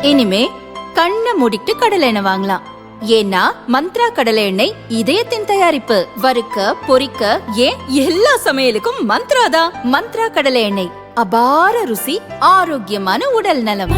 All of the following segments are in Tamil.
இனிமே கண்ணை மூடிட்டு கடலை எண்ணெய் வாங்கலாம். ஏன்னா மந்த்ரா கடலை எண்ணெய் இதயத்தின் தயாரிப்பு. வறுக்க பொரிக்க ஏன் எல்லா சமையலுக்கும் மந்த்ரா தான். மந்த்ரா கடலை எண்ணெய், அபார ருசி, ஆரோக்கியமான உடல் நலம்.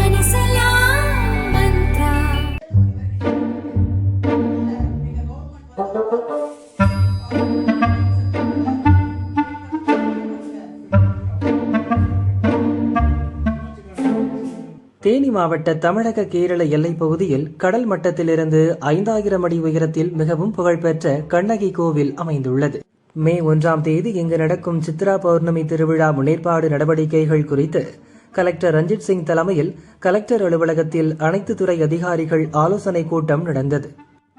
தேனி மாவட்ட தமிழக கேரள எல்லைப் பகுதியில் கடல் மட்டத்திலிருந்து 5000 அடி உயரத்தில் மிகவும் புகழ்பெற்ற கண்ணகி கோவில் அமைந்துள்ளது. மே 1ஆம் தேதி இங்கு நடக்கும் சித்ரா பௌர்ணமி திருவிழா முன்னேற்பாடு நடவடிக்கைகள் குறித்து கலெக்டர் ரஞ்சித் சிங் தலைமையில் கலெக்டர் அலுவலகத்தில் அனைத்து துறை அதிகாரிகள் ஆலோசனை கூட்டம் நடந்தது.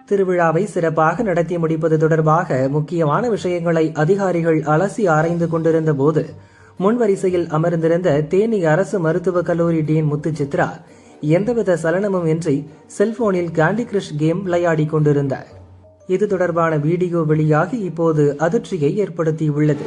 திருவிழாவை சிறப்பாக நடத்தி முடிப்பது தொடர்பாக முக்கியமான விஷயங்களை அதிகாரிகள் அலசி ஆராய்ந்து கொண்டிருந்த போது முன்வரிசையில் அமர்ந்திருந்த தேனி அரசு மருத்துவக் கல்லூரி டீன் முத்து சித்ரா எந்தவித சலனமும் இன்றி செல்போனில் கேண்டி கிரஷ் கேம் விளையாடி கொண்டிருந்தார். இது தொடர்பான வீடியோ வெளியாகி இப்போது அதிர்ச்சியை ஏற்படுத்தியுள்ளது.